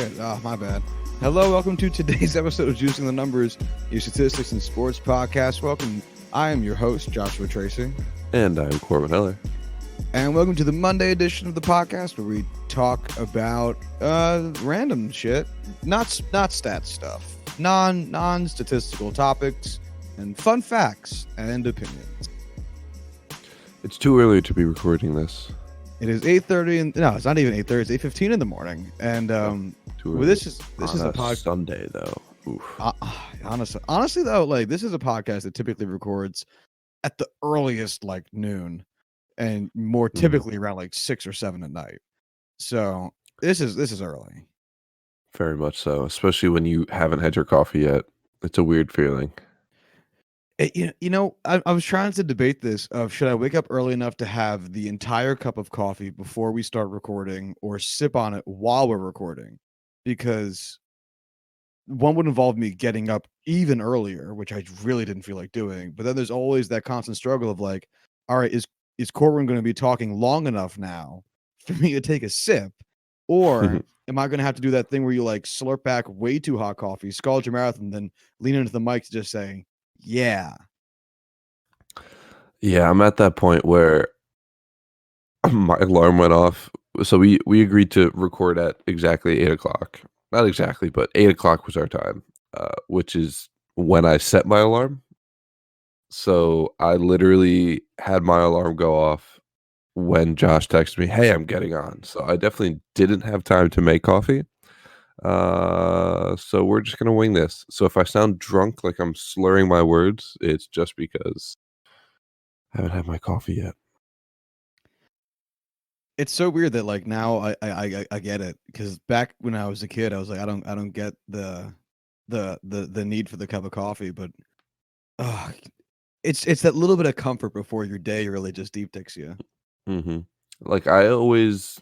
it. Oh, my bad. Hello, welcome to today's episode of Juicing the Numbers, your statistics and sports podcast. Welcome. I am your host, Joshua Tracy. And I'm Corwin and Josh. And welcome to the Monday edition of the podcast where we talk about random shit, not stat stuff, non-statistical topics, and fun facts and opinions. It's too early to be recording this. It is 8:30, and no, it's not even 8:30. It's 8:15 in the morning, and well, this is a podcast Sunday though. Oof. Honestly though, like this is a podcast that typically records at the earliest like noon, and more typically around like 6 or 7 at night. So this is early. Very much so, especially when you haven't had your coffee yet. It's a weird feeling. I was trying to debate this of should I wake up early enough to have the entire cup of coffee before we start recording or sip on it while we're recording, because one would involve me getting up even earlier, which I really didn't feel like doing. But then there's always that constant struggle of like, all right, is Corwin going to be talking long enough now for me to take a sip? Or am I going to have to do that thing where you like slurp back way too hot coffee, scald your mouth, and then lean into the mic to just say, yeah. Yeah, I'm at that point where my alarm went off. So we agreed to record at exactly 8 o'clock. Not exactly, but 8 o'clock was our time, which is when I set my alarm. So I literally had my alarm go off when Josh texted me, "Hey, I'm getting on." So I definitely didn't have time to make coffee. So we're just gonna wing this. So if I sound drunk, like I'm slurring my words, it's just because I haven't had my coffee yet. It's so weird that like now I get it, because back when I was a kid, I was like, I don't get the need for the cup of coffee, but it's that little bit of comfort before your day really just deep takes you. Mm-hmm. Like I always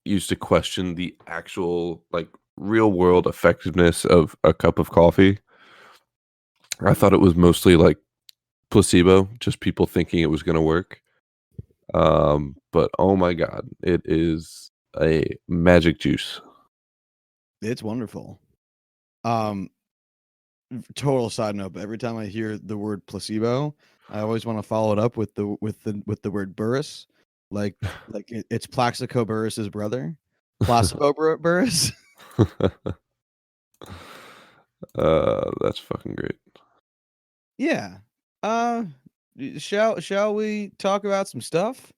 used to question the actual like real world effectiveness of a cup of coffee. I thought it was mostly like placebo, just people thinking it was going to work. But oh my God, it is a magic juice. It's wonderful. Total side note, but every time I hear the word placebo, I always want to follow it up with the word Burris, like it's Plaxico Burris's brother, Placebo Burris. That's fucking great. Yeah. Shall we talk about some stuff?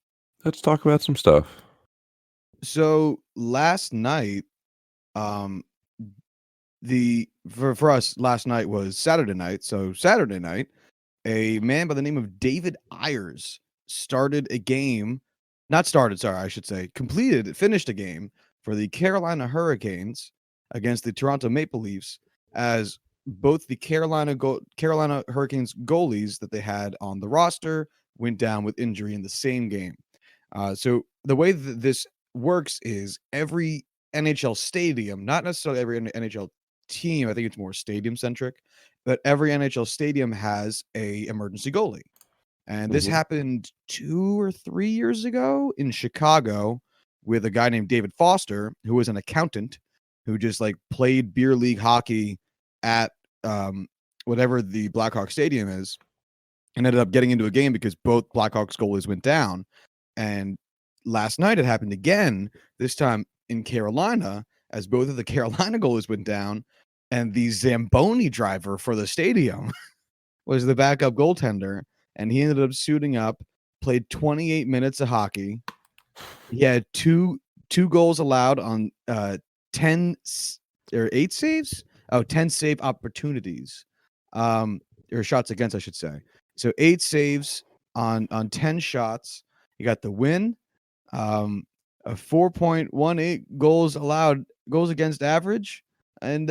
Let's talk about some stuff. So last night, for us, last night was Saturday night. So Saturday night, a man by the name of David Ayers started a game. Not started, sorry, I should say, finished a game for the Carolina Hurricanes against the Toronto Maple Leafs, as both the Carolina Hurricanes goalies that they had on the roster went down with injury in the same game. So the way that this works is every NHL stadium, not necessarily every NHL team, I think it's more stadium centric, but every NHL stadium has a emergency goalie. And this happened 2 or 3 years ago in Chicago with a guy named David Foster, who was an accountant who just like played beer league hockey at whatever the Blackhawks stadium is, and ended up getting into a game because both Blackhawks goalies went down. And last night it happened again, this time in Carolina, as both of the Carolina goalies went down, and the Zamboni driver for the stadium was the backup goaltender, and he ended up suiting up, played 28 minutes of hockey. He had two goals allowed on 10 or 8 saves. 10 save opportunities, or shots against, I should say. So 8 saves on 10 shots. He got the win. A 4.18 goals against average, and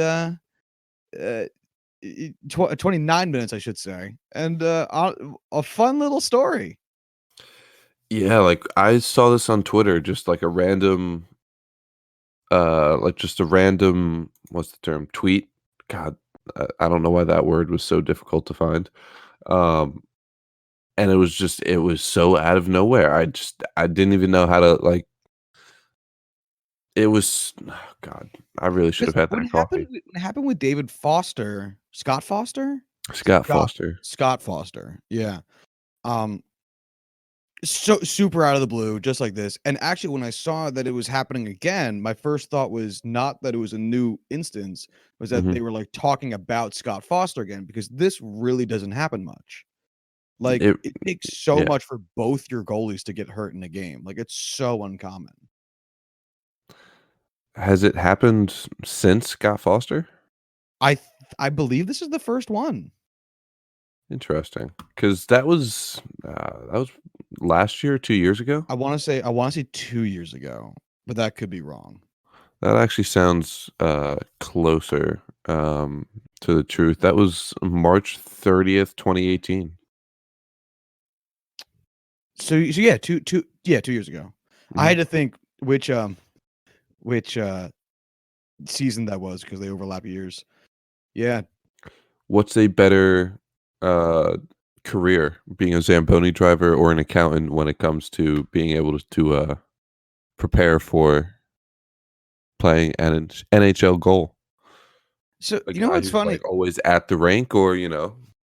29 minutes, I should say, and a fun little story. Yeah, like I saw this on Twitter, just like a random, what's the term? Tweet. God, I don't know why that word was so difficult to find. And it was so out of nowhere. I didn't even know how to like It was God, I really should have Because had what that happened coffee. what happened with David Foster, Scott Foster? Scott Foster. Scott Foster, yeah. Um, so super out of the blue, just like this. And actually, when I saw that it was happening again, my first thought was not that it was a new instance, was that Mhm. they were like talking about Scott Foster again, because this really doesn't happen much. Like, It it takes so yeah. much for both your goalies to get hurt in a game. Like, it's so uncommon. Has it happened since Scott Foster? I believe this is the first one. Interesting, because that was last year, 2 years ago? I wanna say 2 years ago, but that could be wrong. That actually sounds, closer, to the truth. That was March 30th, 2018. So yeah, 2 years ago. I Mhm. had to think which season that was because they overlap years. Yeah. What's a better, uh, career, being a Zamboni driver or an accountant when it comes to being able to prepare for playing an NHL goal? So, A you know guy what's who's, funny? like, always at the rink or,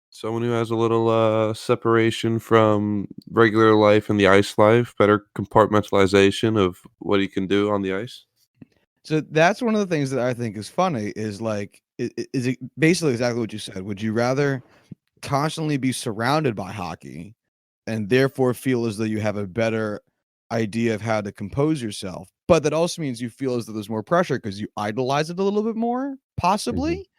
someone who has a little, separation from regular life and the ice life, better compartmentalization of what he can do on the ice? So that's one of the things that I think is funny is like is it basically exactly what you said. Would you rather constantly be surrounded by hockey and therefore feel as though you have a better idea of how to compose yourself, but that also means you feel as though there's more pressure because you idolize it a little bit more, Mhm, possibly?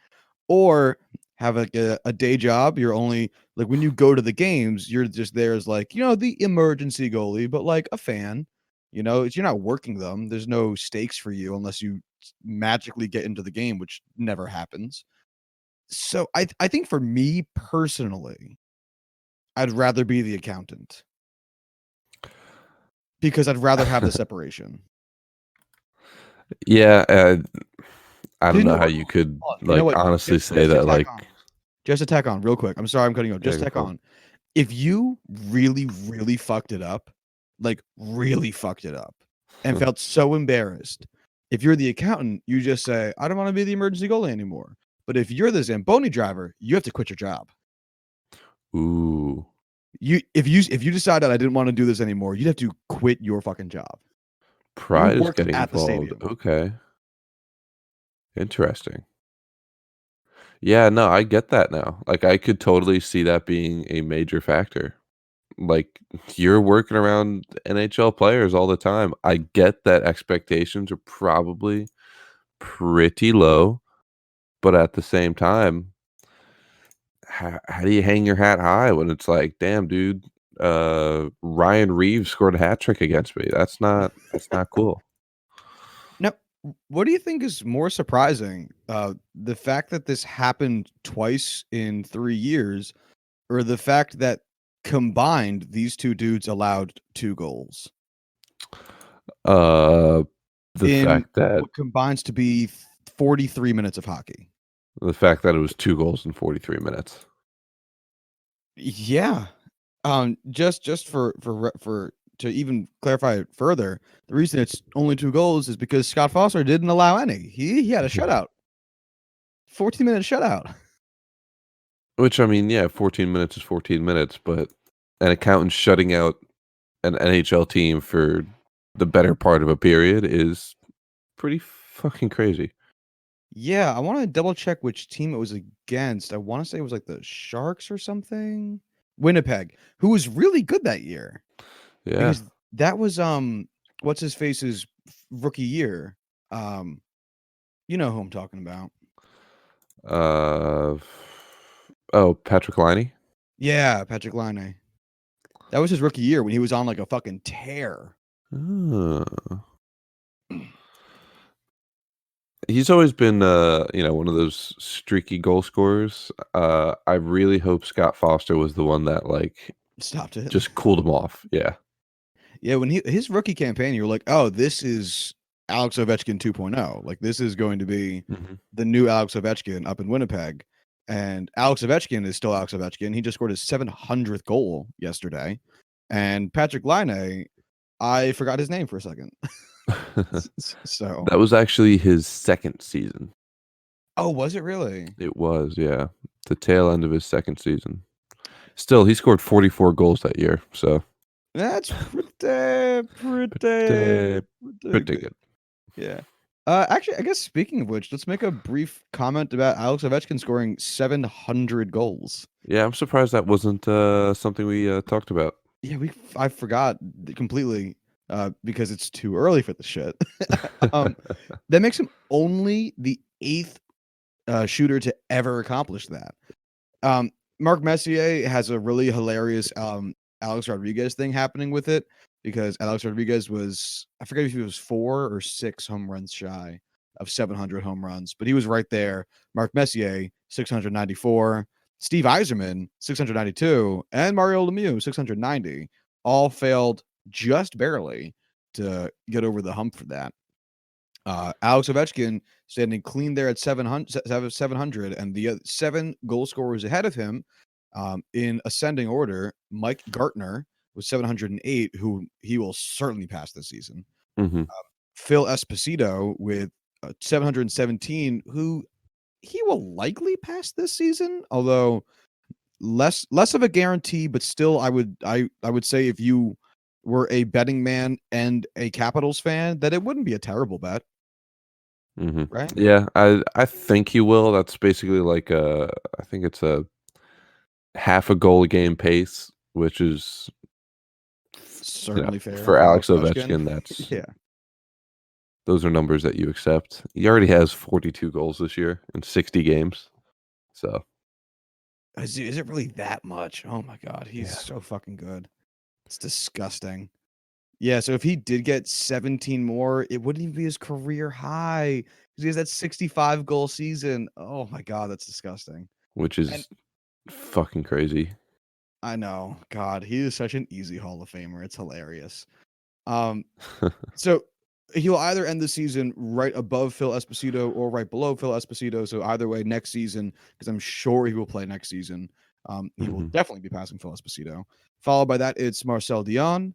Or have like a day job. You're only like when you go to the games, you're just there as like, the emergency goalie, but like a fan. You're not working them. There's no stakes for you unless you magically get into the game, which never happens. So I think for me personally, I'd rather be the accountant because I'd rather have the separation. yeah, I don't You know know how what? you could, Hold on. You know like, what? honestly say Just to that, tack on. like Just to tack on real quick. I'm sorry I'm cutting you off. yeah, Just go tack for it. on. If you really, really fucked it up, like really fucked it up and felt so embarrassed, if you're the accountant, you just say, I don't want to be the emergency goalie anymore. But if you're the Zamboni driver, you have to quit your job. Ooh, If you decided I didn't want to do this anymore, you'd have to quit your fucking job. You pride is worked getting at the involved. stadium. Okay, interesting. Yeah, no, I get that now. Like, I could totally see that being a major factor. Like, you're working around NHL players all the time. I get that expectations are probably pretty low, but at the same time, how do you hang your hat high when it's like, "Damn, dude, Ryan Reeves scored a hat trick against me." That's not cool. Now, what do you think is more surprising? The fact that this happened twice in 3 years, or the fact that combined these two dudes allowed 2 goals Uh, the in fact that what combines to be 43 minutes of hockey? the fact that it was 2 goals in 43 minutes. Yeah. Just for to even clarify it further, the reason it's only 2 goals is because Scott Foster didn't allow any. He had a shutout, 14-minute shutout. Which, I mean, yeah, 14 minutes is 14 minutes, but an accountant shutting out an NHL team for the better part of a period is pretty fucking crazy. Yeah, I want to double check which team it was against. I want to say it was like the Sharks or something. Winnipeg, who was really good that year Yeah. because that was what's his face's rookie year. Um, you know who I'm talking about. Uh, oh, Patrick Laine? Yeah, Patrick Laine. That was his rookie year when he was on like a fucking tear. Oh. He's always been, one of those streaky goal scorers. I really hope Scott Foster was the one that, like, Stopped it. just cooled him off. Yeah. Yeah, when his rookie campaign, you were like, "Oh, this is Alex Ovechkin 2.0. Like this is going to be Mhm. the new Alex Ovechkin up in Winnipeg." And Alex Ovechkin is still Alex Ovechkin. He just scored his 700th goal yesterday. And Patrick Laine, I forgot his name for a second. So, That was actually his second season. oh, was it really? It was, yeah, the tail end of his second season. Still, he scored 44 goals that year, so That's pretty, pretty, pretty pretty good. good. Yeah. Actually, I guess speaking of which, let's make a brief comment about Alex Ovechkin scoring 700 goals. Yeah, I'm surprised that wasn't something we talked about. Yeah, I forgot completely because it's too early for the shit. um, that makes him only the eighth shooter to ever accomplish that. Um, Mark Messier has a really hilarious Alex Rodriguez thing happening with it because Alex Rodriguez was, I forget if he was 4 or 6 home runs shy of 700 home runs, but he was right there. Mark Messier 694, Steve Yzerman 692, and Mario Lemieux 690 all failed just barely to get over the hump for that. Alex Ovechkin standing clean there at 700, and the 7 goal scorers ahead of him, in ascending order, Mike Gartner with 708, who he will certainly pass this season. Mhm. Phil Esposito with 717, who he will likely pass this season, although less of a guarantee, but still, I would say if you were a betting man and a Capitals fan, that it wouldn't be a terrible bet, Mhm. right? Yeah, I think he will. That's basically like I think it's a half a goal a game pace, which is, Certainly fair for for Alex Alex Ovechkin. Ovechkin, that's Yeah. those are numbers that you accept. He already has 42 goals this year in 60 games. So, Is it really that much? Oh my god, he's yeah, so fucking good. It's disgusting. Yeah, so if he did get 17 more, it wouldn't even be his career high because he has that 65 goal season. Oh my god, that's disgusting. which And is fucking crazy. I know, God, he is such an easy Hall of Famer. It's hilarious. Um, So he'll either end the season right above Phil Esposito or right below Phil Esposito. So either way, next season, because I'm sure he will play next season, he will Mhm. definitely be passing Phil Esposito. Followed by that, it's Marcel Dion,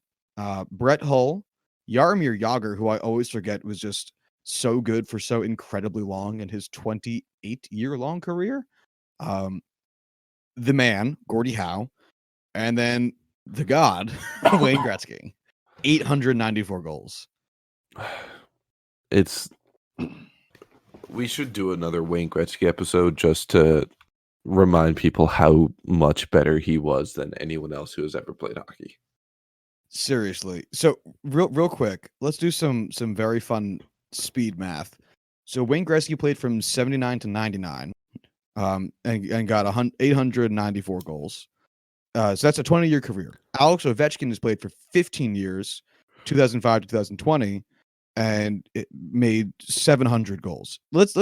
Brett Hull, Yaromir Yager, who I always forget was just so good for so incredibly long in his 28-year-long career. Um, the man, Gordie Howe, and then the god, Wayne Gretzky, 894 goals. It's we should do another Wayne Gretzky episode just to remind people how much better he was than anyone else who has ever played hockey. Seriously. So real quick, let's do some very fun speed math. So Wayne Gretzky played from 79 to 99, and got 894 goals. So that's a 20-year career. Alex Ovechkin has played for 15 years, 2005 to 2020, and it made 700 goals. Let's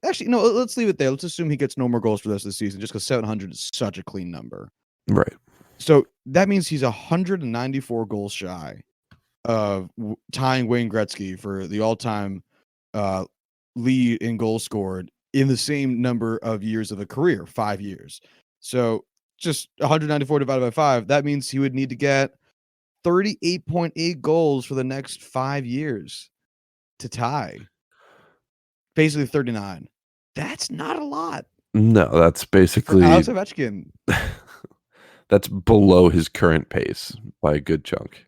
actually no, let's leave it there. Let's assume he gets no more goals for the rest of the season, just because 700 is such a clean number. Right. So that means he's 194 goals shy of tying Wayne Gretzky for the all-time uh, lead in goals scored in the same number of years of a career, 5 years. So just 194 divided by 5, that means he would need to get 38.8 goals for the next 5 years to tie. Basically 39. That's not a lot No, that's for Alex basically Ovechkin. that's below his current pace by a good chunk.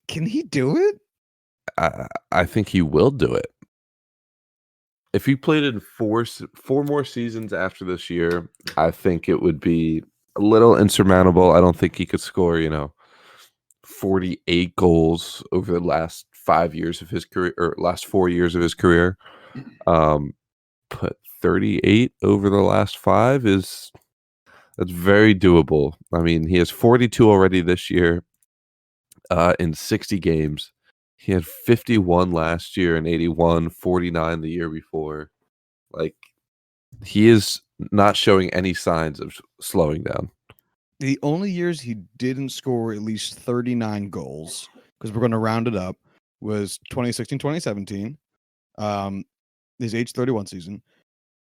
Can he do it? I think he will do it. If he played in four more seasons after this year, I think it would be a little insurmountable. I don't think he could score, 48 goals over the last 5 years of his career or last 4 years of his career. Um, but 38 over the last five that's very doable. I mean, he has 42 already this year, in 60 games. He had 51 last year and 81, 49 the year before. Like, he is not showing any signs of slowing down. The only years he didn't score at least 39 goals, because we're going to round it up, was 2016, 2017, his age 31 season.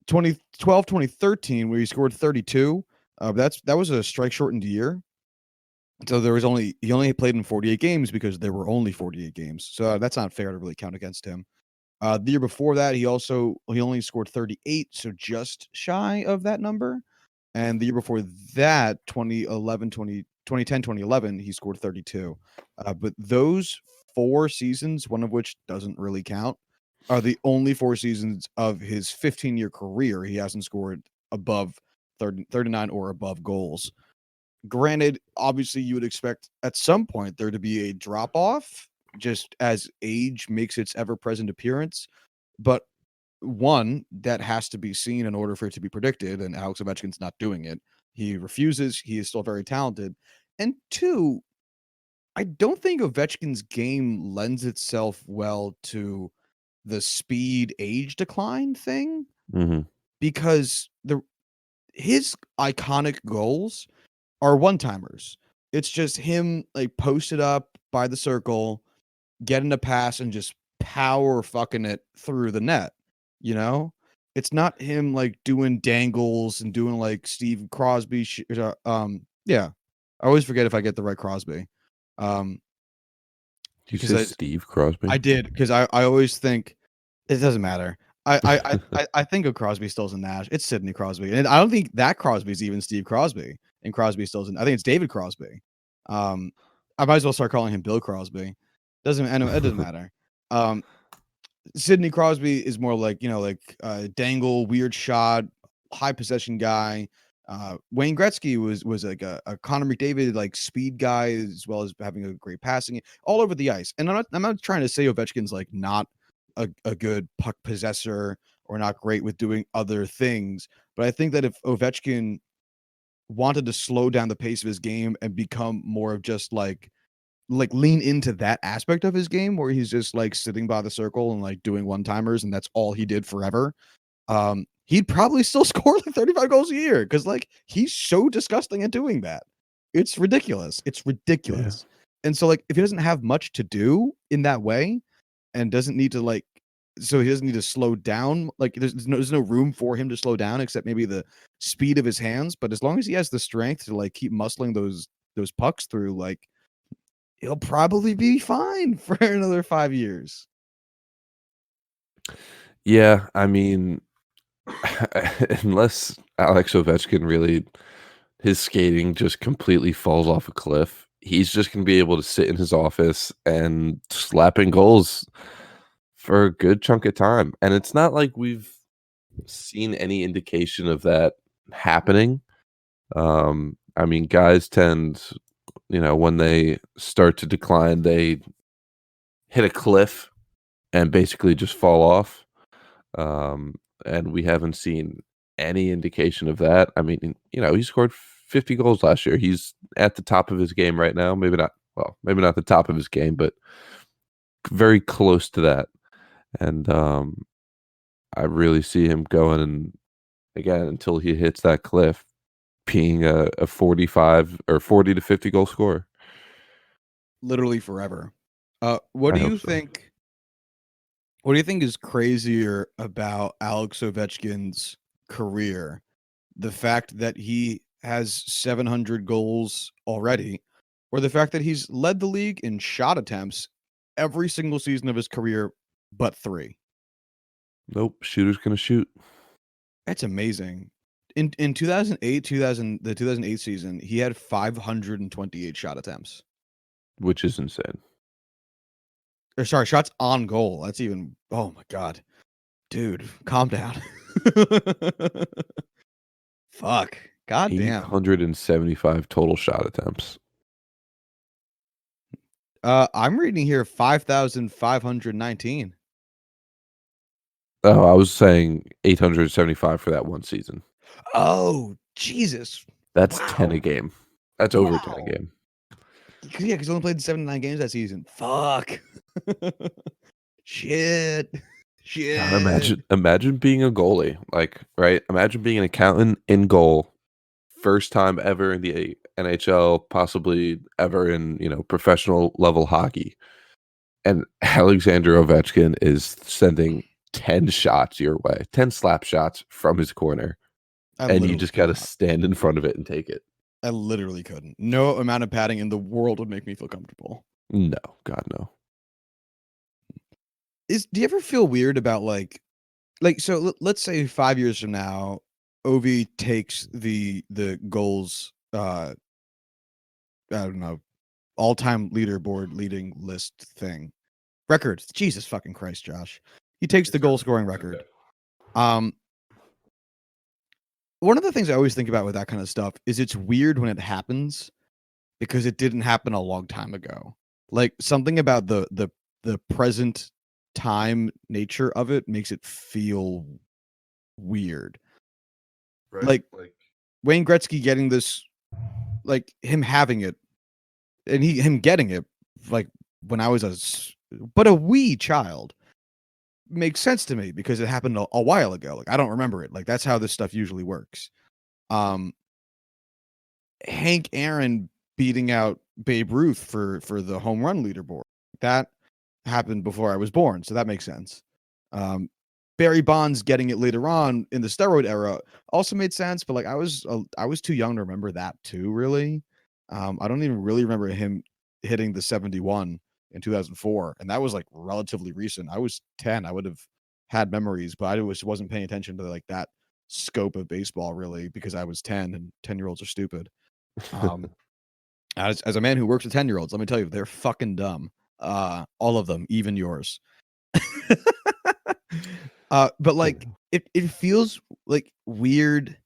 2012, 2013, where he scored 32. That was a strike shortened year. So he only played in 48 games because there were only 48 games. So that's not fair to really count against him. The year before that, he only scored 38, so just shy of that number. And the year before that, 2010, 2011, he scored 32. But those 4 seasons, one of which doesn't really count, are the only 4 seasons of his 15-year career he hasn't scored above 39 or above goals. Granted, obviously, you would expect at some point there to be a drop off just as age makes its ever present appearance. But one, that has to be seen in order for it to be predicted, and Alex Ovechkin's not doing it. He refuses. He is still very talented. And two, I don't think Ovechkin's game lends itself well to the speed age decline thing Mm-hmm. because his iconic goals are one-timers. It's just him like posted up by the circle, getting a pass and just power fucking it through the net, you know? It's not him like doing dangles and doing like Steve Crosby yeah. I always forget if I get the right Crosby. Um Do you because say Steve Crosby? I did because I always think it doesn't matter. I think of Crosby, Stills, and Nash. It's Sidney Crosby, and I don't think that Crosby is even Steve Crosby. And Crosby, Stills, and I think it's David Crosby. Um, I might as well start calling him Bill Crosby. Doesn't anyway, it doesn't matter. Um, Sidney Crosby is more like dangle, weird shot, high possession guy. Wayne Gretzky was like a Connor McDavid like speed guy as well as having a great passing all over the ice. And I'm not trying to say Ovechkin's like not a good puck possessor or not great with doing other things, but I think that if Ovechkin wanted to slow down the pace of his game and become more of just like lean into that aspect of his game where he's just like sitting by the circle and like doing one-timers and that's all he did forever, he'd probably still score like 35 goals a year because like he's so disgusting at doing that. It's ridiculous. It's Yeah. ridiculous. And so like if he doesn't have much to do in that way and doesn't need to like so he doesn't need to slow down, like there's no room for him to slow down except maybe the speed of his hands, but as long as he has the strength to like keep muscling those pucks through, like he'll probably be fine for another 5 years. Yeah, I mean, unless Alex Ovechkin really his skating just completely falls off a cliff, he's just gonna be able to sit in his office and slap in goals for a good chunk of time. And it's not like we've seen any indication of that happening. I mean, guys tend, when they start to decline, they hit a cliff and basically just fall off. Um, and we haven't seen any indication of that. I mean, he scored 50 goals last year. He's at the top of his game right now. Maybe not the top of his game, but very close to that. And I really see him going, and again, until he hits that cliff, being a 45 or 40 to 50 goal scorer. Literally forever. I hope so. What do you think is crazier about Alex Ovechkin's career? The fact that he has 700 goals already, or the fact that he's led the league in shot attempts every single season of his career but 3? Nope, shooter's gonna shoot, That's amazing. In 2008 season, he had 528 shot attempts. which is insane. Or sorry, shots on goal. That's even oh my god. Dude, calm down. Fuck. God damn. 875 total shot attempts. I'm reading here 5,519. Oh, I was saying 875 for that one season. Oh, Jesus. That's 10 a Wow. game. That's over 10 a Wow. game. Yeah, because he only played 79 games that season. Fuck. Shit. God, Shit. imagine being a goalie. Like, right? Imagine being an accountant in goal. First time ever in the NHL, possibly ever in, professional level hockey. And Alexander Ovechkin is sending 10 shots your way, 10 slap shots from his corner. I And you literally just got to cannot. stand in front of it and take it. I literally couldn't. No amount of padding in the world would make me feel comfortable. No, God, no. Do you ever feel weird about so let's say 5 years from now, Ovi takes the goals, I don't know, all-time leaderboard leading list thing. Record. Jesus fucking Christ, Josh. He takes the goal scoring record. Um, one of the things I always think about with that kind of stuff is it's weird when it happens because it didn't happen a long time ago. Like something about the present time nature of it makes it feel weird. Right. Like Wayne Gretzky getting this, like him having it, and him getting it, like when I was a wee child, makes sense to me because it happened a while ago. Like I don't remember it. Like that's how this stuff usually works. Um, Hank Aaron beating out Babe Ruth for the home run leaderboard. That happened before I was born, so that makes sense. Barry Bonds getting it later on in the steroid era also made sense, but like I was too young to remember that too. Really, I don't even really remember him hitting the 71 in 2004, and that was like relatively recent. I was 10. I would have had memories, but I wasn't paying attention to like that scope of baseball really because I was 10, and 10-year-olds are stupid. Um, as a man who works with 10-year-olds, let me tell you, they're fucking dumb. All of them, even yours. But like it feels like weird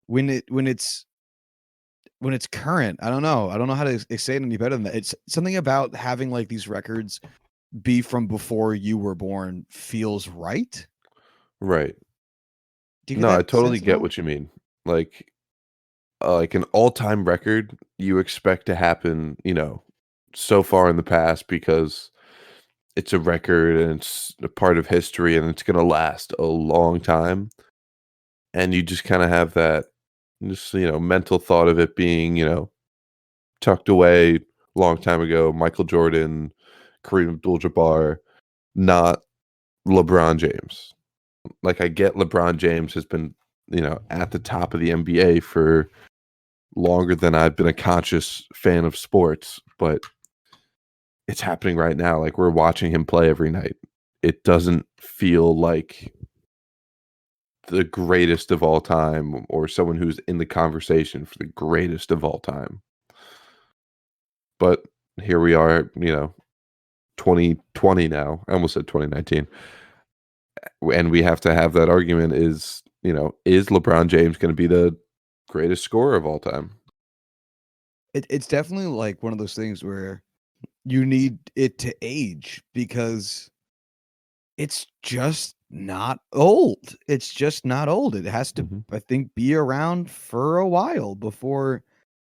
when it's current. I don't know. I don't know how to say it any better than that. It's something about having like these records be from before you were born feels right. Right. Do you get No, I that totally sense at get all? what you mean. Like an all-time record, you expect to happen, so far in the past because it's a record and it's a part of history and it's gonna last a long time. And you just kinda have that just, mental thought of it being, tucked away long time ago, Michael Jordan, Kareem Abdul-Jabbar, not LeBron James. Like, I get LeBron James has been, at the top of the NBA for longer than I've been a conscious fan of sports, but it's happening right now. Like, we're watching him play every night. It doesn't feel like the greatest of all time or someone who's in the conversation for the greatest of all time. But here we are, 2020 now. I almost said 2019. And we have to have that argument is LeBron James going to be the greatest scorer of all time? It's definitely like one of those things where you need it to age because it's just not old. It's just not old. It has to, Mhm. I think, be around for a while before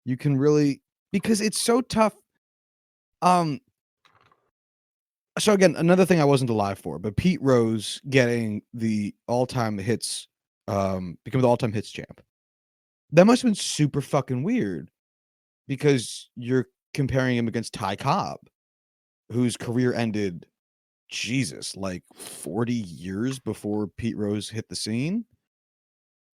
you can really, because it's so tough. Um, so again, another thing I wasn't alive for, but Pete Rose getting the all-time hits, become the all-time hits champ. That must have been super fucking weird because you're comparing him against Ty Cobb, whose career ended, Jesus, like 40 years before Pete Rose hit the scene.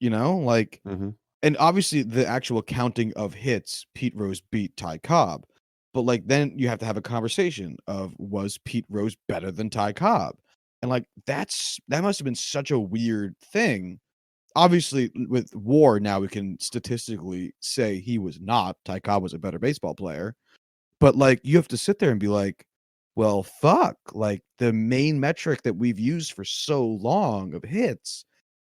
Like, Mhm. and obviously the actual counting of hits, Pete Rose beat Ty Cobb. But like then you have to have a conversation of was Pete Rose better than Ty Cobb? And like that must have been such a weird thing. Obviously, with WAR now we can statistically say he was not. Ty Cobb was a better baseball player. But like you have to sit there and be like, well, fuck. Like the main metric that we've used for so long of hits,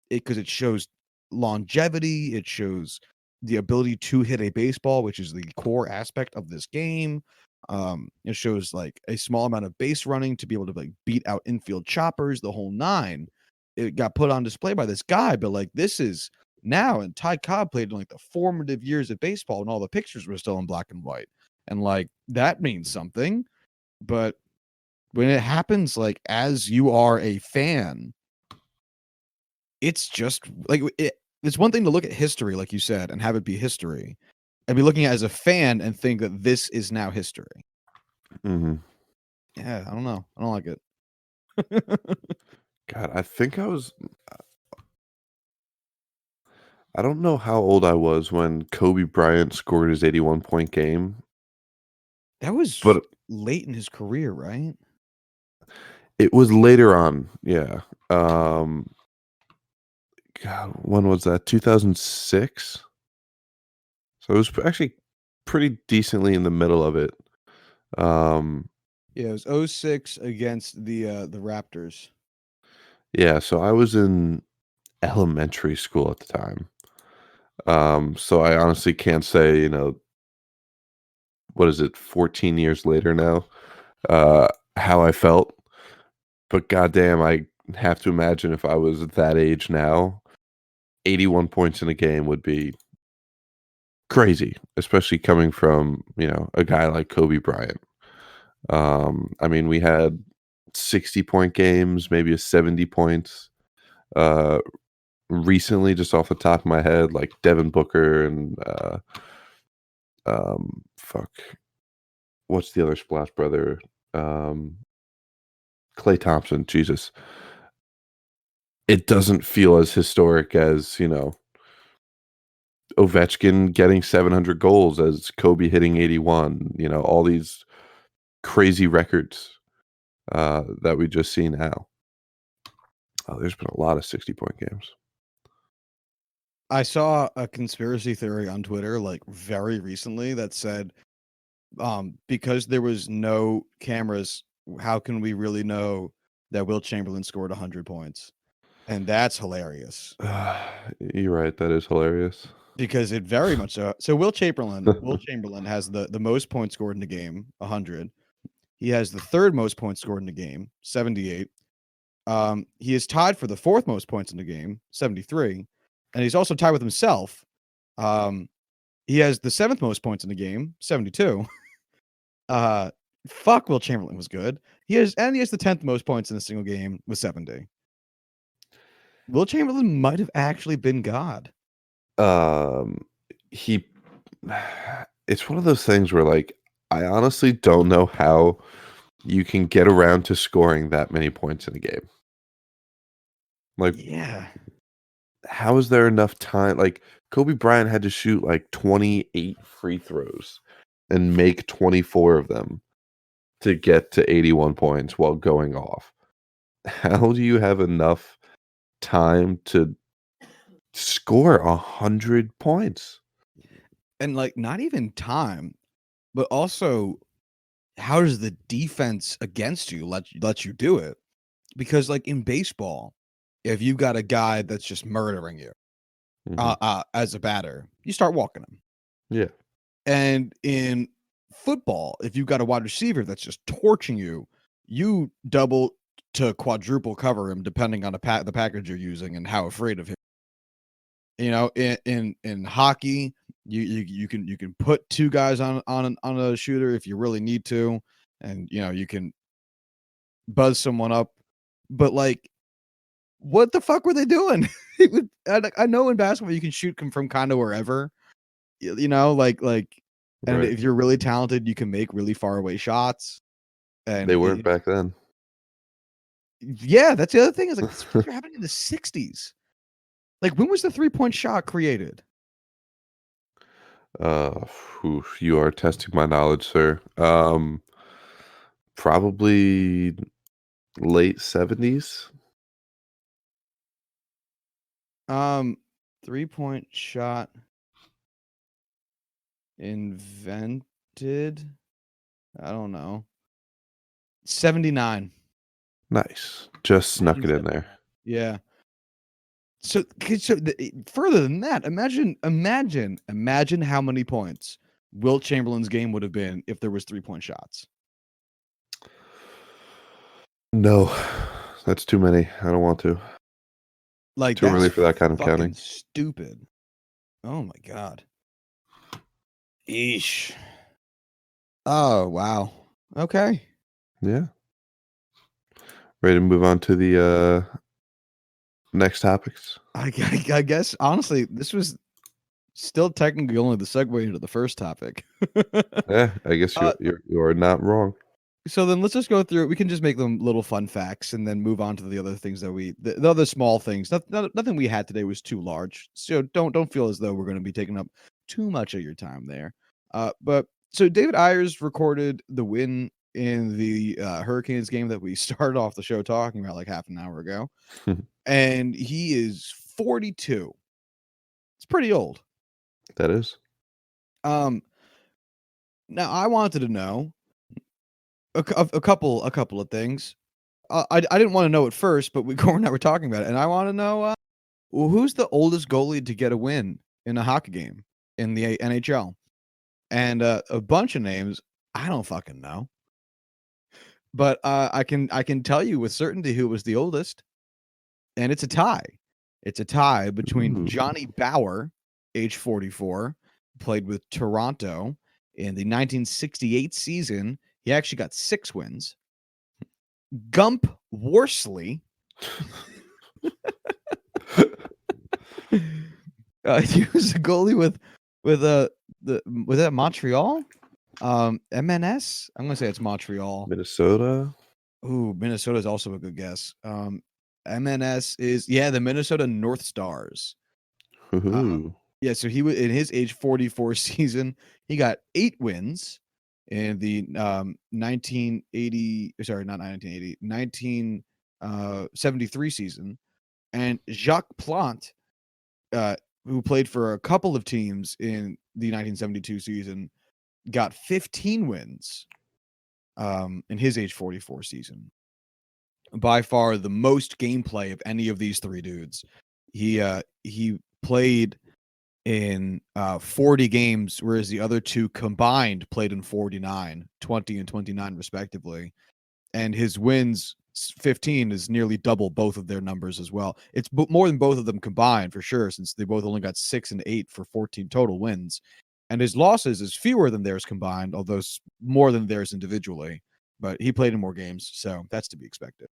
because it shows longevity, it shows the ability to hit a baseball, which is the core aspect of this game. It shows like a small amount of base running to be able to like beat out infield choppers, the whole nine. It got put on display by this guy, but like this is now, and Ty Cobb played in like the formative years of baseball, and all the pictures were still in black and white, and like that means something. But when it happens, like as you are a fan, it's just like it's one thing to look at history, like you said, and have it be history, and be looking at it as a fan and think that this is now history. Mhm. Yeah, I don't know. I don't like it. God, I think I don't know how old I was when Kobe Bryant scored his 81-point game, That was but late in his career, right? it was later on. Yeah. God, when was that? 2006. So it was actually pretty decently in the middle of it. Um, Yeah, it was '06 against the Raptors. yeah. So I was in elementary school at the time. So I honestly can't say, what is it, 14 years later now, uh, how I felt. But goddamn, I have to imagine if I was at that age now, 81 points in a game would be crazy, especially coming from, a guy like Kobe Bryant. I mean, we had 60-point games, maybe a 70 points. Uh, Recently, just off the top of my head, like Devin Booker and fuck, what's the other Splash brother? Um, Clay Thompson. Jesus, it doesn't feel as historic as Ovechkin getting 700 goals, as Kobe hitting 81. All these crazy records that we just see now. Oh, there's been a lot of 60-point games. I saw a conspiracy theory on Twitter like very recently that said, because there was no cameras, how can we really know that Will Chamberlain scored 100 points? And that's hilarious You're right. That is hilarious. because it very much so Will Chamberlain has the most points scored in the game, 100. He has the third most points scored in the game, 78. He is tied for the fourth most points in the game, 73, and he's also tied with himself. Um, he has the seventh most points in the game, 72. Uh, fuck, Will Chamberlain was good. He has the 10th most points in a single game with 70. Will Chamberlain might have actually been God. Um, he it's one of those things where, like, I honestly don't know how you can get around to scoring that many points in a game. Like, Yeah. how is there enough time? Like, Kobe Bryant had to shoot like 28 free throws and make 24 of them to get to 81 points while going off. How do you have enough time to score 100 points? And like not even time, but also how does the defense against you let you do it? Because like in baseball, if you've got a guy that's just murdering you Mhm. as a batter, you start walking him. Yeah. And in football, if you've got a wide receiver that's just torching you, you double to quadruple cover him depending on the package you're using and how afraid of him. In hockey, you can put two guys on a shooter if you really need to, and you can buzz someone up. But like, what the fuck were they doing? I know in basketball you can shoot from kind of wherever, and Right. if you're really talented, you can make really far away shots. They And weren't back then. yeah, that's the other thing is like this was happening in the '60s. Like, when was the 3-point shot created? Uh, you are testing my knowledge, sir. Probably late 70s. Um, 3-point shot invented. I don't know. 79. Nice. Just snuck it in there. 1979. Yeah. So further than that, imagine how many points Wilt Chamberlain's game would have been if there was 3-point shots. No, that's too many. I don't want to. Like, Too that's early for that kind of fucking counting. stupid. Oh my god. Eesh. Oh, wow. Okay. Yeah. Ready to move on to the next topics? I guess honestly, this was still technically only the segue into the first topic. Yeah, I guess Uh, you are not wrong. So then let's just go through it. We can just make them little fun facts and then move on to the other things that the other small things. Nothing we had today was too large. So don't feel as though we're going to be taking up too much of your time there. But so David Ayers recorded the win in the Hurricanes game that we started off the show talking about like half an hour ago. And he is 42. It's pretty old. That is. Now I wanted to know a couple of things. I didn't want to know at first, but Corwin and I were talking about it, and I want to know who's the oldest goalie to get a win in a hockey game in the NHL, and a bunch of names I don't fucking know, but I can tell you with certainty who was the oldest, and it's a tie. It's a tie between Ooh. Johnny Bower, age 44, played with Toronto in the 1968 season. He actually got 6 wins. Gump Worsley. He was a goalie with was that Montreal? MNS? I'm gonna say it's Montreal. Minnesota. Ooh, Minnesota is also a good guess. MNS is the Minnesota North Stars. Ooh. Yeah, so he was in his age 44 season, he got 8 wins in the 1980, sorry, not 1980, 1973 season. And Jacques Plante, who played for a couple of teams in the 1972 season, got 15 wins in his age 44 season. By far the most gameplay of any of these 3 dudes. He played in 40 games, whereas the other 2 combined played in 49, 20 and 29 respectively. And his wins 15 is nearly double both of their numbers as well. It's more than both of them combined for sure, since they both only got 6 and 8 for 14 total wins. And his losses is fewer than theirs combined, although more than theirs individually. But he played in more games, so that's to be expected.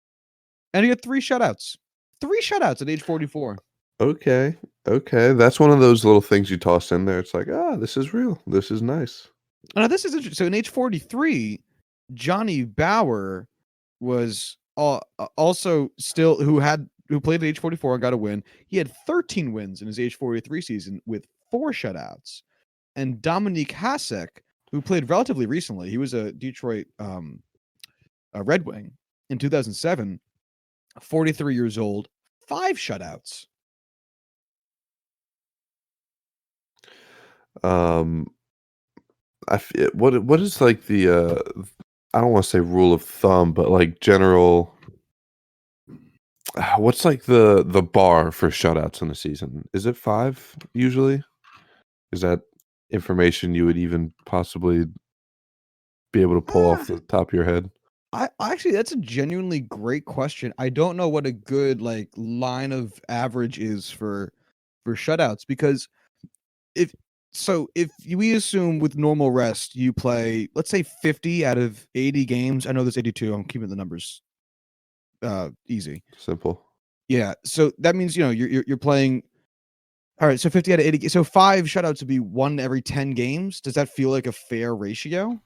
And he had 3 shutouts. 3 shutouts at age 44. Okay. Okay. That's one of those little things you toss in there. It's like, this is real. This is nice. Now this is interesting. So in age 43, Johnny Bower was also still who played at age 44 and got a win. He had 13 wins in his age 43 season with 4 shutouts. And Dominique Hasek, who played relatively recently, he was a Detroit a Red Wing in 2007, 43 years old, 5 shutouts. What is like the I don't want to say rule of thumb, but like general. What's like the bar for shutouts in a season? Is it 5 usually? Is that information you would even possibly be able to pull off the top of your head? I actually, that's a genuinely great question. I don't know what a good like line of average is for shutouts, because if we assume with normal rest you play, let's say 50 out of 80 games. I know there's 82. I'm keeping the numbers easy. Simple. Yeah, so that means you're playing. All right, so 50 out of 80. So 5 shutouts would be 1 every 10 games. Does that feel like a fair ratio?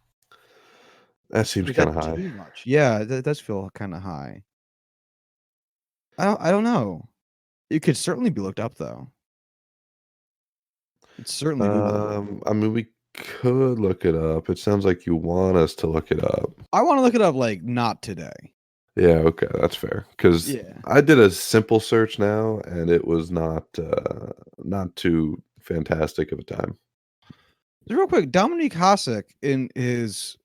That seems Or is kind that of high. too much? Yeah, that does feel kind of high. I don't know. It could certainly be looked up though. It's certainly Googleable. I mean, we could look it up. It sounds like you want us to look it up. I want to look it up like not today. Yeah, okay, that's fair. Because Yeah. I did a simple search now, and it was not too fantastic of a time. Just real quick, Dominique Hasek in his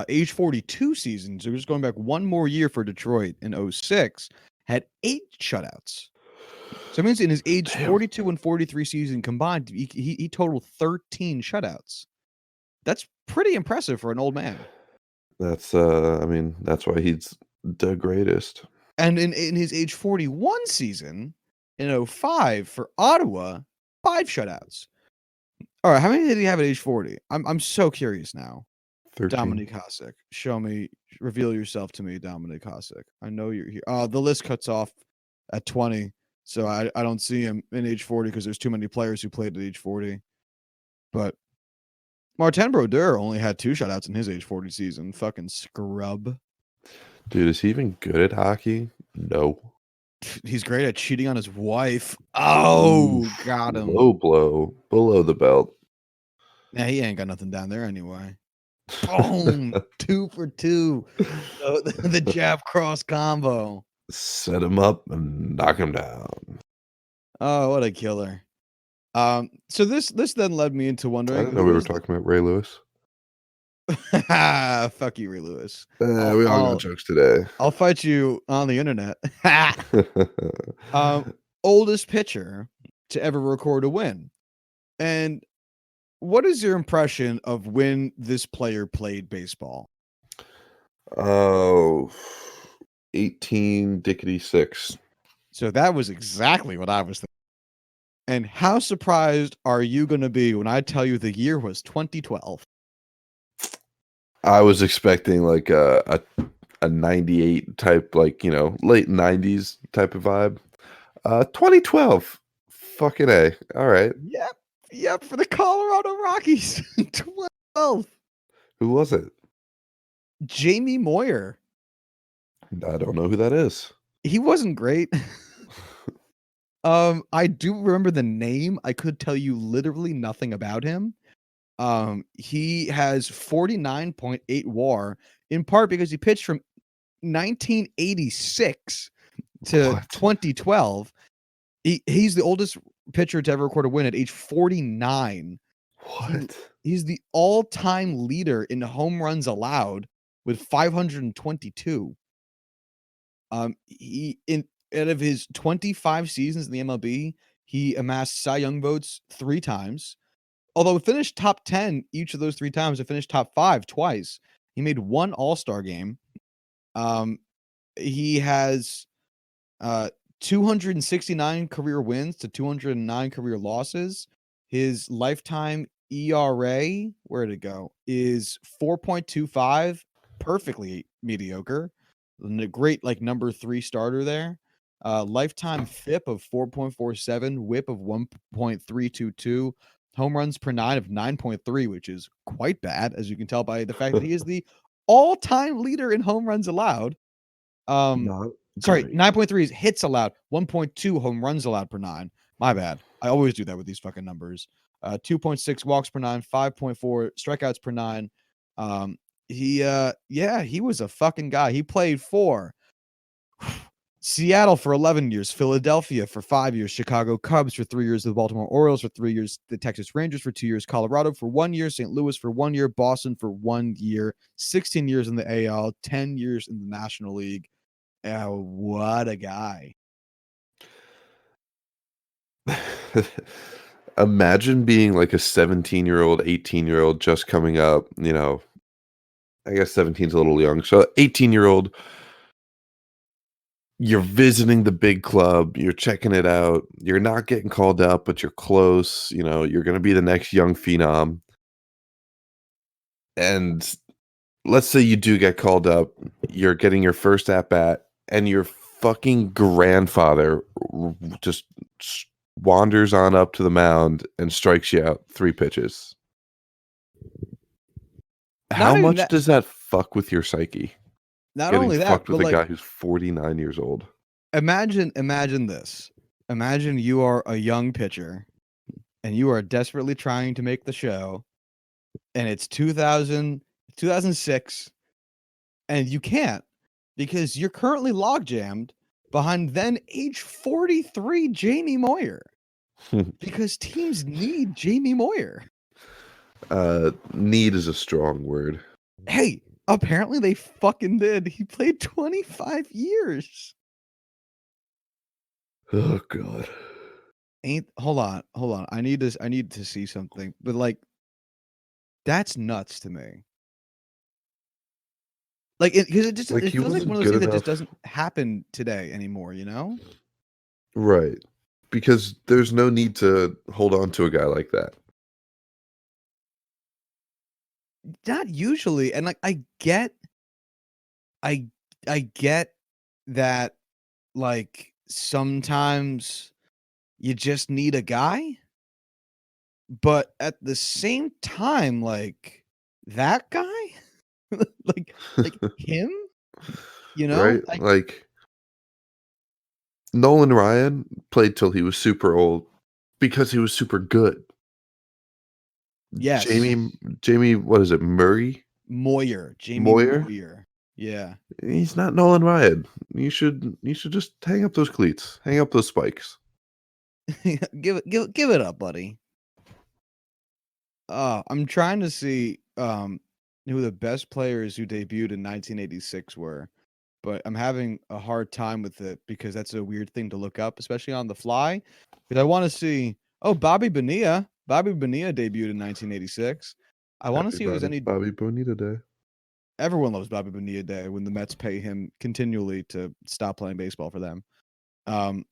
age 42 season, so just going back one more year for Detroit in 06, had 8 shutouts. So it means in his age Damn. 42 and 43 season combined, he totaled 13 shutouts. That's pretty impressive for an old man. That's I mean, that's why he's the greatest. And in his age 41 season in 05 for Ottawa, 5 shutouts. All right, how many did he have at age 40? I'm so curious now. 13. Dominique Hasek. Show me, reveal yourself to me, Dominique Hasek. I know you're here. The list cuts off at 20, so I don't see him in age 40 because there's too many players who played at age 40. But Martin Brodeur only had 2 shutouts in his age 40 season. Fucking scrub. Dude, is he even good at hockey? No. He's great at cheating on his wife. Oh, Oof, got him. low blow, below the belt. Yeah, he ain't got nothing down there anyway. Boom. 2 for 2. The jab cross combo. Set him up and knock him down. Oh, what a killer. So this then led me into I wondering didn't know who we were is the talking about Ray Lewis. fuck you, Ray Lewis. I'll, We all got I'll jokes today. I'll fight you on the internet. um, Oldest pitcher to ever record a win. And what is your impression of when this player played baseball? Oh, 18 Dickety 6. So that was exactly what I was thinking. And how surprised are you going to be when I tell you the year was 2012? I was expecting like a 98 type, like, late 90s type of vibe. 2012. Fucking A. All right. Yep, for the Colorado Rockies. 12. Who was it? Jamie Moyer. I don't know who that is. He wasn't great. I do remember the name. I could tell you literally nothing about him. He has 49.8 WAR, in part because he pitched from 1986 to What? 2012. He's the oldest pitcher to ever record a win at age 49. What? He's the all-time leader in home runs allowed with 522. He in out of his 25 seasons in the MLB, he amassed Cy Young votes 3 times. Although he finished top 10 each of those 3 times, he finished top 5 twice. He made 1 All-Star game. Um, he has 269 career wins to 209 career losses. His lifetime ERA, where'd it go? Is 4.25, perfectly mediocre. And a great like number 3 starter there. Lifetime FIP of 4.47, WHIP of 1.322, home runs per 9 of 9.3, which is quite bad, as you can tell by the fact that he is the all-time leader in home runs allowed. Not Sorry, great. 9.3 is hits allowed, 1.2 home runs allowed per 9. My bad. I always do that with these fucking numbers. 2.6 walks per 9, 5.4 strikeouts per 9. He was a fucking guy. He played for Seattle for 11 years, Philadelphia for 5 years, Chicago Cubs for 3 years, the Baltimore Orioles for 3 years, the Texas Rangers for 2 years, Colorado for 1 year, St. Louis for 1 year, Boston for 1 year, 16 years in the AL, 10 years in the National League. What a guy. Imagine being like a 17-year-old, 18-year-old just coming up, I guess 17's a little young. So 18-year-old, you're visiting the big club, you're checking it out, you're not getting called up, but you're close, you're going to be the next young phenom. And let's say you do get called up, you're getting your first at bat, and your fucking grandfather just wanders on up to the mound and strikes you out 3 pitches. How Not even much that. does that fuck with your psyche? Not Getting only that, fucked but with a like guy who's 49 years old. imagine this. Imagine you are a young pitcher and you are desperately trying to make the show, and it's 2006, and you can't because you're currently log jammed behind then age 43 Jamie Moyer because teams need Jamie Moyer. Need is a strong word. Hey, apparently they fucking did. He played 25 years. Oh god. Hold on. I need to see something. But like that's nuts to me. Like because Like, it he feels like one wasn't of those good things that just enough. doesn't happen today anymore, you know? Right. Because there's no need to hold on to a guy like that. Not usually. And like I I get that like sometimes you just need a guy. but at the same time, like that guy, like him, Right? like Like Nolan Ryan played till he was super old because he was super good. yes, Jamie, what is it? Jamie Moyer? Moyer, yeah. He's not Nolan Ryan. You should just hang up those cleats. Hang up those spikes. Give it up, buddy. I'm trying to see who the best players who debuted in 1986 were, but I'm having a hard time with it because that's a weird thing to look up, especially on the fly. Because I want to see, oh, Bobby Bonilla. Bobby Bonilla debuted in 1986. I want to Happy see if there's any. Bobby Bonita Day. Everyone loves Bobby Bonilla Day when the Mets pay him continually to stop playing baseball for them. Um,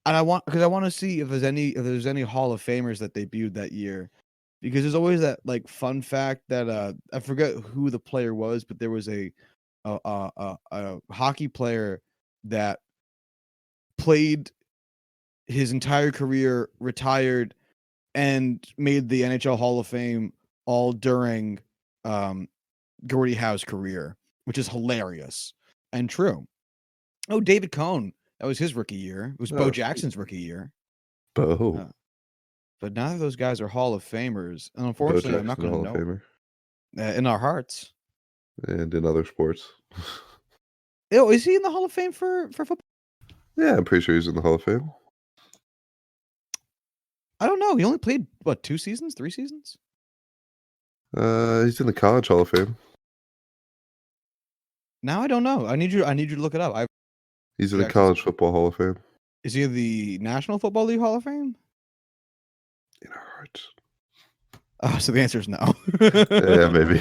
and I want to see if there's any Hall of Famers that debuted that year, because there's always that like fun fact that I forget who the player was, but there was a hockey player that played his entire career, retired, and made the NHL Hall of Fame all during Gordie Howe's career, which is hilarious and true. Oh, David Cohn. That was his rookie year. It was Bo Oh, Jackson's rookie year. Bo. Uh, but neither of those guys are Hall of Famers. And Bo unfortunately, I'm not Jackson, going to Hall of know Famer. in our hearts. And in other sports. Oh, is he in the Hall of Fame for football? Yeah, I'm pretty sure he's in the Hall of Fame. I don't know. He only played, what, 2 seasons, 3 seasons? He's in the College Hall of Fame. Now I don't know. I need you to look it up. He's in the Jackson's College Football Hall of Fame. Is he in the National Football League Hall of Fame? In our hearts. Oh, so the answer is no. Yeah, maybe.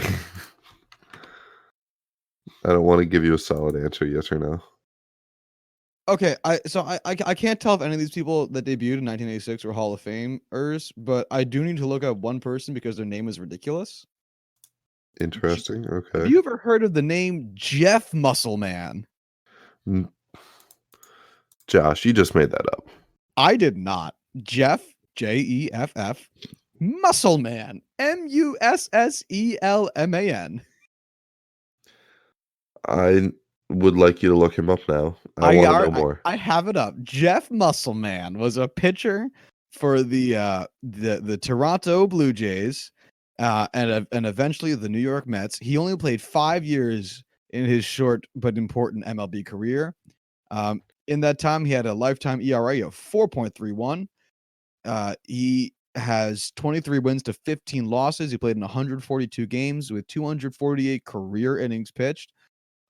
I don't want to give you a solid answer, yes or no. Okay, I can't tell if any of these people that debuted in 1986 were Hall of Famers, but I do need to look up one person because their name is ridiculous. Interesting. Have Okay. you ever heard of the name Jeff Musselman? Josh, you just made that up. I did not. Jeff, Jeff, Musselman, Musselman. I would like you to look him up now. I want to know more. I have it up. Jeff Musselman was a pitcher for the Toronto Blue Jays, and eventually the New York Mets. He only played 5 years in his short but important MLB career. In that time, he had a lifetime ERA of 4.31. He has 23 wins to 15 losses. He played in 142 games with 248 career innings pitched.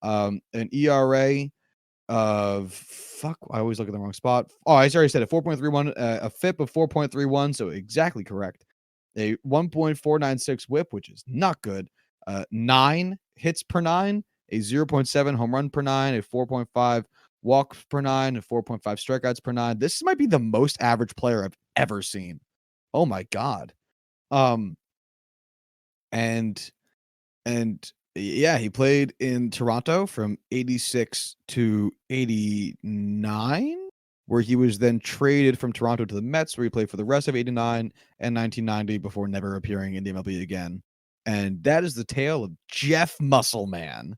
An ERA of I always look at the wrong spot. Oh, I already said it. 4.31, a FIP of 4.31, so exactly correct. A 1.496 WHIP, which is not good. 9 hits per 9, a 0.7 home run per 9, a 4.5 walks per 9, and 4.5 strikeouts per 9. This might be the most average player I've ever seen. Oh my god. Um and yeah, he played in Toronto from 86 to 89, where he was then traded from Toronto to the Mets, where he played for the rest of 89 and 1990 before never appearing in the MLB again. And that is the tale of Jeff Musselman.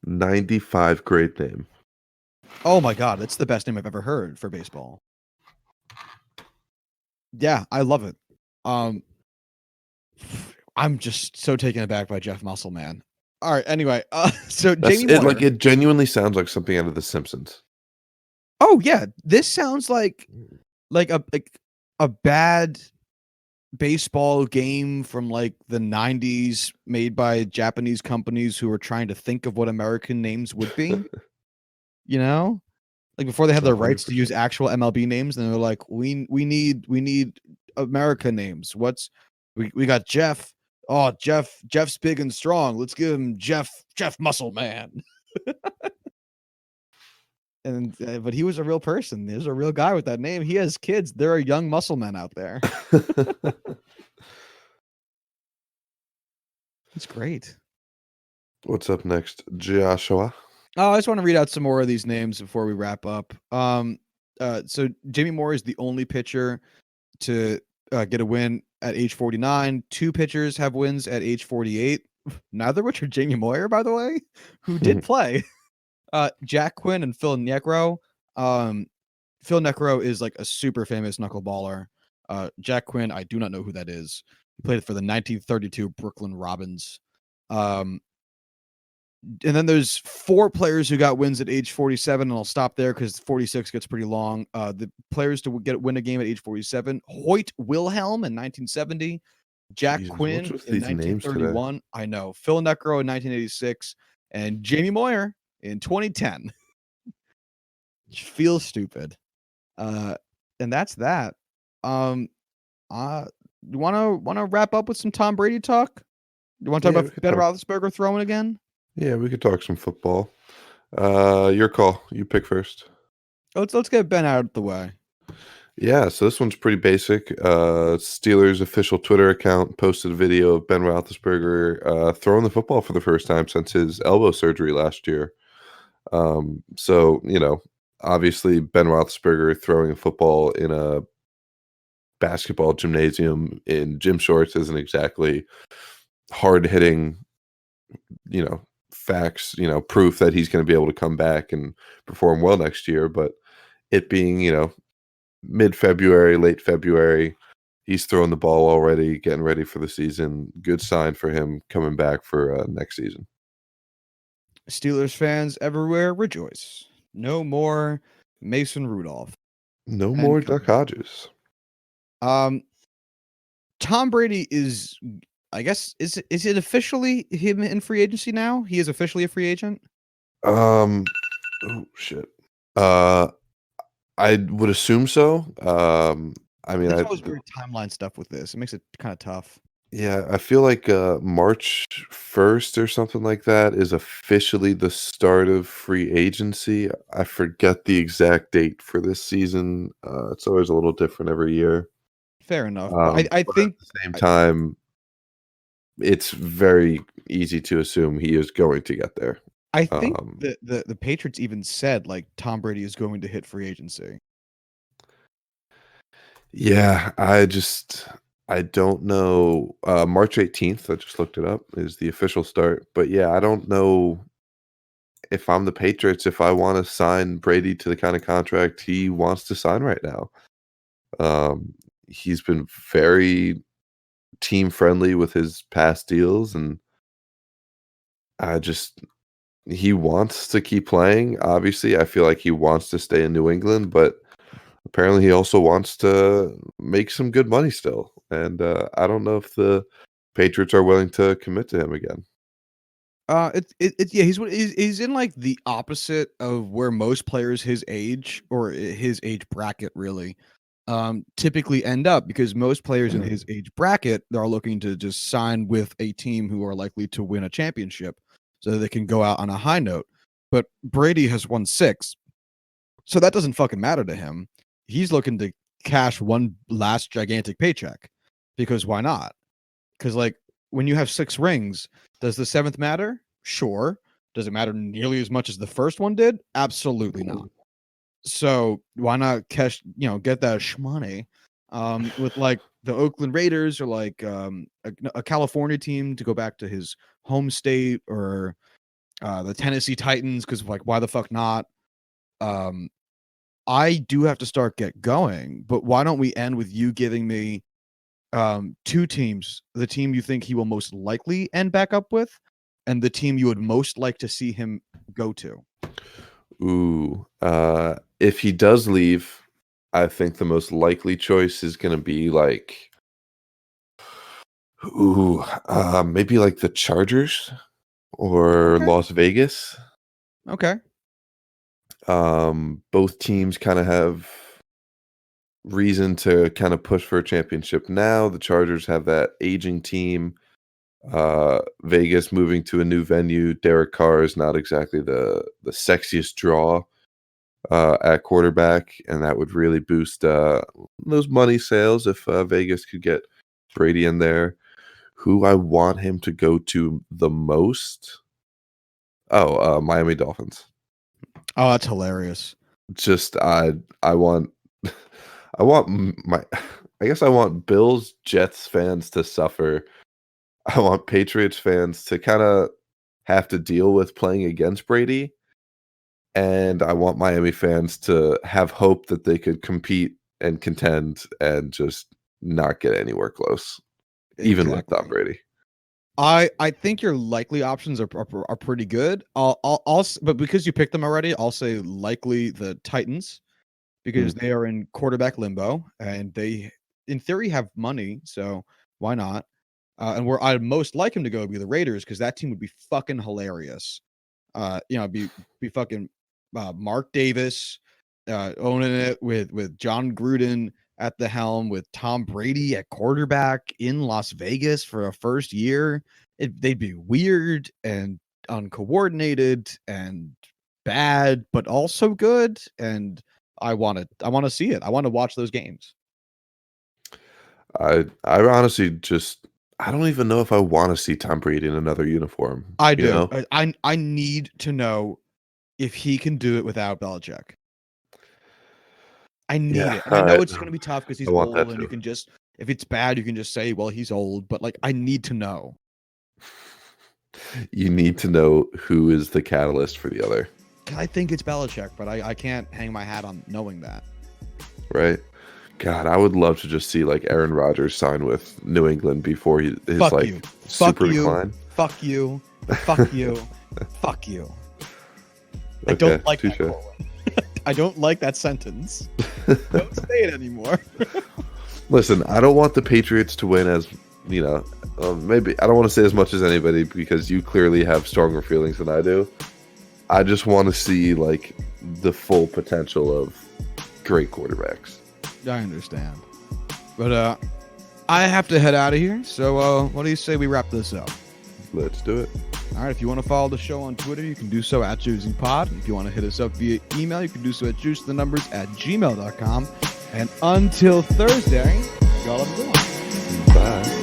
95, great name. Oh my god, that's the best name I've ever heard for baseball. Yeah, I love it. I'm just so taken aback by Jeff Musselman. All right, anyway, so That's Jamie it. Moyer. Like it genuinely sounds like something out of The Simpsons. Oh yeah, this sounds like a bad baseball game from like the 90s made by Japanese companies who were trying to think of what American names would be. You know? Like before they had the rights to use 100%. actual MLB names, and they're like, we need America names. We got Jeff. Oh, Jeff's big and strong. Let's give him Jeff Muscle Man. And but he was a real person. There's a real guy with that name. He has kids. There are young muscle men out there. It's great. What's up next, Joshua? Oh, I just want to read out some more of these names before we wrap up. So Jamie Moore is the only pitcher to get a win at age 49. 2 pitchers have wins at age 48. Neither which are Jamie Moyer, by the way, who did play. Jack Quinn and Phil Necro. Phil Necro is like a super famous knuckleballer. Jack Quinn, I do not know who that is. He played for the 1932 Brooklyn Robins. And then there's 4 players who got wins at age 47, and I'll stop there because 46 gets pretty long. The players to win a game at age 47: Hoyt Wilhelm in 1970, Jack Jesus, what's Quinn with in these names today? 1931. I know. Phil Necro in 1986, and Jamie Moyer in 2010. Which feels stupid. And that's that. You wanna wrap up with some Tom Brady talk? You want to talk Yeah, we about could Ben talk. Roethlisberger throwing again? Yeah, we could talk some football. Your call. You pick first. Let's get Ben out of the way. Yeah, so this one's pretty basic. Steelers official Twitter account posted a video of Ben Roethlisberger throwing the football for the first time since his elbow surgery last year. So, obviously Ben Roethlisberger throwing a football in a basketball gymnasium in gym shorts isn't exactly hard hitting, you know, facts, proof that he's going to be able to come back and perform well next year. But it being, mid-February, late February, he's throwing the ball already, getting ready for the season. Good sign for him coming back for next season. Steelers fans everywhere rejoice. No more Mason Rudolph No and more Duck company. Hodges. Tom Brady is, I guess, is it officially him in free agency now? He is officially a free agent? Oh shit. I would assume so. I mean, There's always weird timeline stuff with this. It makes it kind of tough. yeah, I feel like March 1st or something like that is officially the start of free agency. I forget the exact date for this season. It's always a little different every year. Fair enough. But I But at think the same time, it's very easy to assume he is going to get there. Um, the Patriots even said like Tom Brady is going to hit free agency. yeah, I don't know. March 18th, I just looked it up, is the official start. But yeah, I don't know if I'm the Patriots, if I want to sign Brady to the kind of contract he wants to sign right now. He's been very team friendly with his past deals, and I just he wants to keep playing. Obviously, I feel like he wants to stay in New England, but apparently he also wants to make some good money still. And I don't know if the Patriots are willing to commit to him again. It's yeah, he's in like the opposite of where most players his age or his age bracket really typically end up, because most players in his age bracket are looking to just sign with a team who are likely to win a championship so that they can go out on a high note. But Brady has won 6. So that doesn't fucking matter to him. He's looking to cash one last gigantic paycheck, because why not? Because like when you have 6 rings, does the 7th matter? Sure. Does it matter nearly as much as the first one did? Absolutely not. So why not cash, get that shmoney with like the Oakland Raiders, or like a California team to go back to his home state, or the Tennessee Titans, because like why the fuck not? Um, I do have to start get going, but why don't we end with you giving me 2 teams, the team you think he will most likely end back up with, and the team you would most like to see him go to. Ooh, if he does leave, I think the most likely choice is going to be like, maybe like the Chargers or Okay. Las Vegas. Okay. Both teams kind of have reason to kind of push for a championship now. The Chargers have that aging team. Vegas moving to a new venue. Derek Carr is not exactly the sexiest draw at quarterback, and that would really boost those money sales if Vegas could get Brady in there. Who I want him to go to the most? Oh, Miami Dolphins. Oh, that's hilarious. Just I want I want my I guess I want Bills, Jets fans to suffer. I want Patriots fans to kind of have to deal with playing against Brady. And I want Miami fans to have hope that they could compete and contend and just not get anywhere close, even with Tom Exactly. Brady. I think your likely options are pretty good. But because you picked them already, I'll say likely the Titans because Mm. they are in quarterback limbo and they, in theory, have money. So why not? And where I'd most like him to go would be the Raiders because that team would be fucking hilarious. Be fucking Mark Davis owning it with John Gruden at the helm with Tom Brady at quarterback in Las Vegas for a first year. They'd be weird and uncoordinated and bad, but also good. And I want to see it. I want to watch those games. I honestly just I don't even know if I want to see Tom Brady in another uniform. I You do. know? I need to know if he can do it without Belichick. I need Yeah. it. And I All know right. it's gonna be tough because I he's want that old and you too. can just if it's bad, you can just say, "Well, he's old," but, like, I need to know. You need to know who is the catalyst for the other, 'Cause I think it's Belichick, but I can't hang my hat on knowing that. right? God, I would love to just see like Aaron Rodgers sign with New England before his Fuck like you. Fuck super you. decline. Fuck you. Fuck you. Fuck you. I Okay, don't like that, touche. Corwin. I don't like that sentence. Don't say it anymore. Listen, I don't want the Patriots to win as maybe I don't want to say as much as anybody because you clearly have stronger feelings than I do. I just want to see like the full potential of great quarterbacks. I understand. But I have to head out of here. So what do you say we wrap this up? Let's do it. All right, if you want to follow the show on Twitter, you can do so at JuicyPod. If you want to hit us up via email, you can do so at juicethenumbers@gmail.com. And until Thursday, y'all have a good one. Bye.